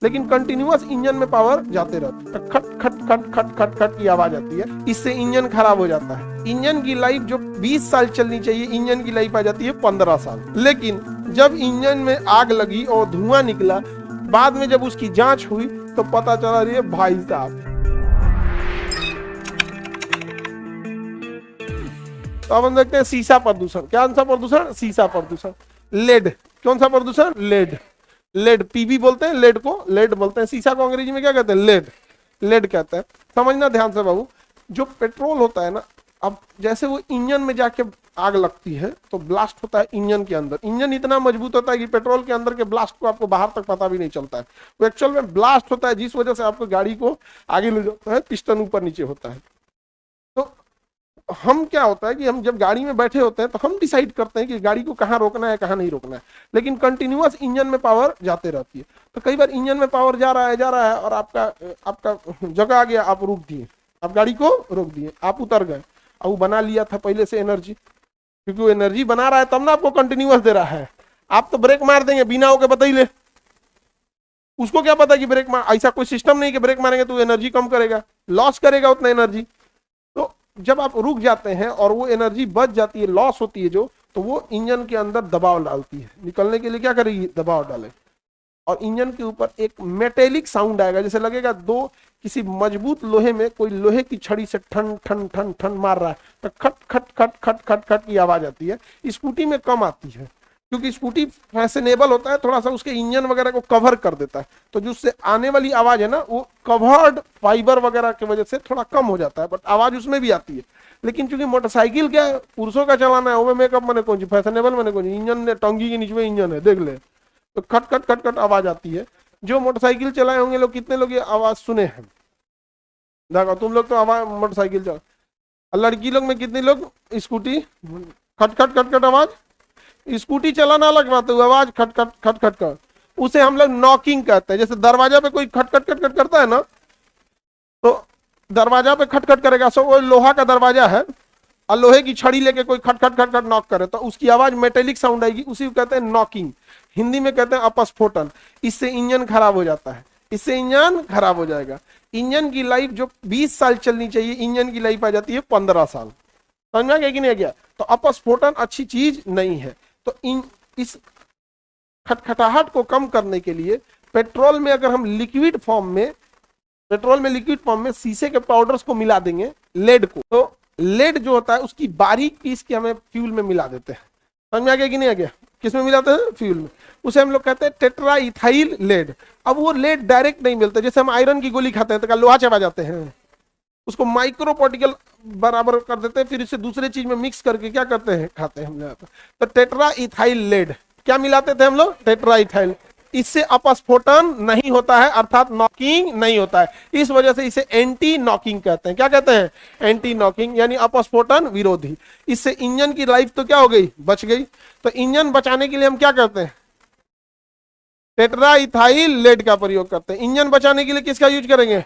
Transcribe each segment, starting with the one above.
लेकिन continuous engine में power जाते रहते हैं, खट खट खट खट खट खट की आवाज आती है, इससे इंजन खराब हो जाता है। इंजन की लाइफ जो 20 साल चलनी चाहिए, इंजन की लाइफ आ जाती है 15 साल। लेकिन जब इंजन में आग लगी और धुआं निकला, बाद में जब उसकी जांच हुई तो पता चला रही है भाई साहब। तो अब हम देखते हैं सीसा प्रदूषण। क्या सा प्रदूषण? सीसा प्रदूषण। लेड, कौन सा प्रदूषण? लेड। लेड, पीबी बोलते हैं लेड को, लेड बोलते हैं। सीसा को अंग्रेजी में क्या कहते हैं? लेड। लेड कहते हैं। समझना ध्यान से बाबू, जो पेट्रोल होता है ना, अब जैसे वो इंजन में जाके आग लगती है तो ब्लास्ट होता है इंजन के अंदर। इंजन इतना मजबूत होता है कि पेट्रोल के अंदर के ब्लास्ट को आपको बाहर तक पता भी नहीं चलता है। वो एक्चुअल में ब्लास्ट होता है जिस वजह से आपको गाड़ी को आगे ले जाता है, पिस्टन ऊपर नीचे होता है। तो हम क्या होता है कि हम जब गाड़ी में बैठे होते हैं तो हम डिसाइड करते हैं कि गाड़ी को कहाँ रोकना है कहाँ नहीं रोकना है, लेकिन कंटिन्यूअस इंजन में पावर जाते रहती है। तो कई बार इंजन में पावर जा रहा है और आपका जगह आ गया, आप रुक दिए, आप गाड़ी को रोक दिए, आप उतर गए। अब वो बना लिया था पहले से एनर्जी, क्योंकि वो एनर्जी बना रहा है तब ना आपको कंटिन्यूअस दे रहा है। आप तो ब्रेक मार देंगे बिना होके बतैले, उसको क्या पता कि ब्रेक मार, ऐसा कोई सिस्टम नहीं कि ब्रेक मारेंगे तो एनर्जी कम करेगा, लॉस करेगा उतना एनर्जी। तो जब आप रुक जाते हैं और वो एनर्जी बच जाती है, लॉस होती है जो, तो वो इंजन के अंदर दबाव डालती है। निकलने के लिए क्या करेगी? दबाव डाले, और इंजन के ऊपर एक मेटेलिक साउंड आएगा, जैसे लगेगा दो किसी मजबूत लोहे में कोई लोहे की छड़ी से ठन ठन ठन ठन मार रहा है, तो खट खट खट खट खट खट की आवाज आती है। स्कूटी में कम आती है क्योंकि स्कूटी फैशनेबल होता है, थोड़ा सा उसके इंजन वगैरह को कवर कर देता है, तो जो उससे आने वाली आवाज है ना, वो कवर्ड फाइबर वगैरह की वजह से थोड़ा कम हो जाता है, बट आवाज उसमें भी आती है। लेकिन चूंकि मोटरसाइकिल क्या है, पुरुषों का चलाना है, वो मेकअप मैंने कौन सी फैशनेबल मैंने कौन सी, इंजन ने टंगी के नीचे में इंजन है, देख ले, तो खट खट खट खट आवाज आती है। जो मोटरसाइकिल चलाए होंगे लोग, कितने लोग ये आवाज सुने हैं? देखो तुम लोग तो आवाज मोटरसाइकिल चला, लड़की लोग में कितने लोग स्कूटी, खट खट खट खट आवाज। स्कूटी चलाना अलग बात है, आवाज खट खट खट खट खट, उसे हम लोग नॉकिंग कहते हैं। जैसे दरवाजा पे कोई खट खट खट खट करता है ना, तो दरवाजा पे खट खट करेगा, सो वो लोहा का दरवाजा है और लोहे की छड़ी लेके कोई खट खट खट खट नॉक करे तो उसकी आवाज मेटेलिक साउंड आएगी, उसी को कहते हैं नॉकिंग। हिंदी में कहते हैं अपस्फोटन। इससे इंजन खराब हो जाता है, इससे इंजन खराब हो जाएगा। इंजन की लाइफ जो 20 साल चलनी चाहिए, इंजन की लाइफ आ जाती है 15 साल। समझ में आ गया कि नहीं आ गया? तो अपस्फोटन अच्छी चीज नहीं है। तो इस खटखटाहट को कम करने के लिए पेट्रोल में अगर हम लिक्विड फॉर्म में शीशे के पाउडर्स को मिला देंगे, लेड को, तो लेड जो होता है उसकी बारीक पीस के हमें फ्यूल में मिला देते हैं। समझ में आ गया कि नहीं आ गया? किस में मिलाते हैं? फ्यूल में। उसे हम लोग कहते हैं टेट्रा इथाइल लेड। अब वो लेड डायरेक्ट नहीं मिलता, जैसे हम आयरन की गोली खाते हैं तो क्या लोहा चबा जाते हैं, उसको माइक्रो पार्टिकल बराबर कर देते हैं, फिर इसे दूसरे चीज में मिक्स करके क्या करते हैं, खाते हैं हम लोग। तो टेट्रा इथाइल लेड क्या मिलाते थे हम लोग? Tetra ethyl. इससे अपस्फोटन नहीं होता है, अर्थात नॉकिंग नहीं होता है, इस वजह से इसे एंटी नॉकिंग कहते हैं। क्या कहते हैं? एंटी नॉकिंग, यानी अपस्फोटन विरोधी। इससे इंजन की लाइफ तो क्या हो गई? बच गई। तो इंजन बचाने के लिए हम क्या करते हैं? टेट्रा इथाइल लेड का प्रयोग करते हैं। इंजन बचाने के लिए किसका यूज करेंगे?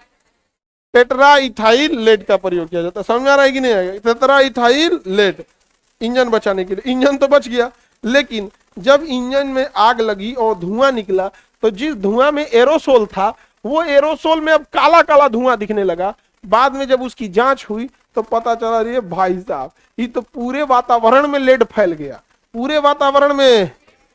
टेट्रा इथाइल लेड का प्रयोग किया जाता है। समझ में आ रहा है कि नहीं आएगा? टेट्रा इथाइल लेड इंजन बचाने के लिए। इंजन तो बच गया, लेकिन जब इंजन में आग लगी और धुआं निकला, तो जिस धुआं में एरोसोल था, वो एरोसोल में अब काला काला धुआं दिखने लगा। बाद में जब उसकी जांच हुई तो पता चला रही है भाई साहब, ये तो पूरे वातावरण में लेड फैल गया, पूरे वातावरण में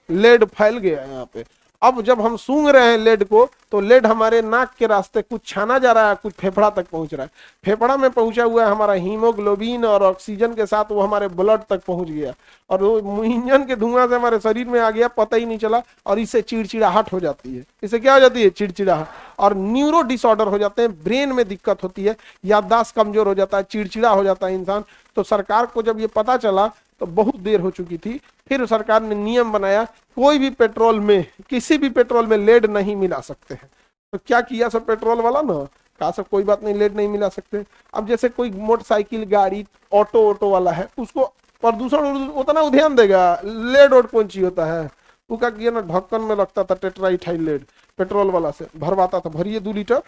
लेड फैल गया यहाँ पे। अब जब हम सूंघ रहे हैं लेड को, तो लेड हमारे नाक के रास्ते कुछ छाना जा रहा है, कुछ फेफड़ा तक पहुंच रहा है। फेफड़ा में पहुंचा हुआ है हमारा हीमोग्लोबिन और ऑक्सीजन के साथ वो हमारे ब्लड तक पहुंच गया, और वो इंजन के धुआं से हमारे शरीर में आ गया, पता ही नहीं चला। और इससे चिड़चिड़ाहट हो जाती है। इससे क्या हो जाती है? चिड़चिड़ाहट। और न्यूरो डिसऑर्डर हो जाते हैं, ब्रेन में दिक्कत होती है, याददाश्त कमजोर हो जाता है, चिड़चिड़ा हो जाता है इंसान। तो सरकार को जब ये पता चला तो बहुत देर हो चुकी थी। फिर सरकार ने नियम बनाया, कोई भी पेट्रोल में, किसी भी पेट्रोल में लेड नहीं मिला सकते हैं। तो क्या किया सब पेट्रोल वाला ना, कहा सब कोई बात नहीं, लेड नहीं मिला सकते। अब जैसे कोई मोटरसाइकिल, गाड़ी, ऑटो वाला है, उसको प्रदूषण उतना ध्यान देगा, लेड और कौन ची होता है, वो क्या किया ना, ढक्कन में रखता था टेट्राइथाइल लेड, पेट्रोल वाला से भरवाता था, भरिए 2 लीटर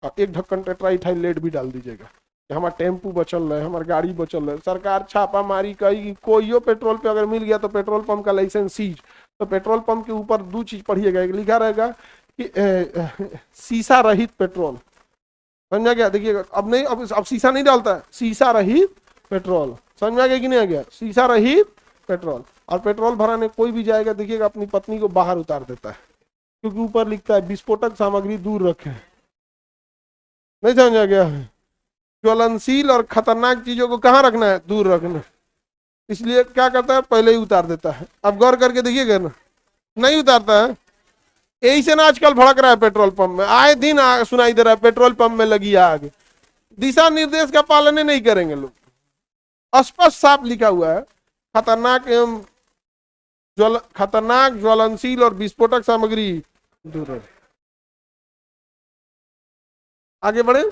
और 1 ढक्कन टेट्राइथाइल लेड भी डाल दीजिएगा, हमारा टेम्पू बचल रहे, हमारी गाड़ी बचल रहे। सरकार छापा मारी कही, कोई पेट्रोल पे अगर मिल गया तो पेट्रोल पंप का लाइसेंस सीज। तो पेट्रोल पंप के ऊपर 2 चीज पढ़िएगा, एक लिखा रहेगा कि शीशा रहित पेट्रोल, समझ गया? देखिएगा अब नहीं, अब शीशा नहीं डालता है, शीशा रहित पेट्रोल, समझ में आ गया कि नहीं आ गया? शीशा रहित पेट्रोल। और पेट्रोल भराने कोई भी जाएगा देखिएगा अपनी पत्नी को बाहर उतार देता है, क्योंकि ऊपर लिखता है विस्फोटक सामग्री दूर रखें। नहीं समझ आ गया? ज्वलनशील और खतरनाक चीजों को कहाँ रखना है? दूर रखना। इसलिए क्या करता है, पहले ही उतार देता है। अब गौर करके देखिएगा ना, नहीं उतारता है। यही से ना आजकल भड़क रहा है पेट्रोल पंप में, आए दिन सुनाई दे रहा है पेट्रोल पंप में लगी आग। दिशा निर्देश का पालन नहीं करेंगे लोग। स्पष्ट साफ लिखा हुआ है, खतरनाक एवं खतरनाक, ज्वलनशील और विस्फोटक सामग्री दूर रखें। आगे बढ़े।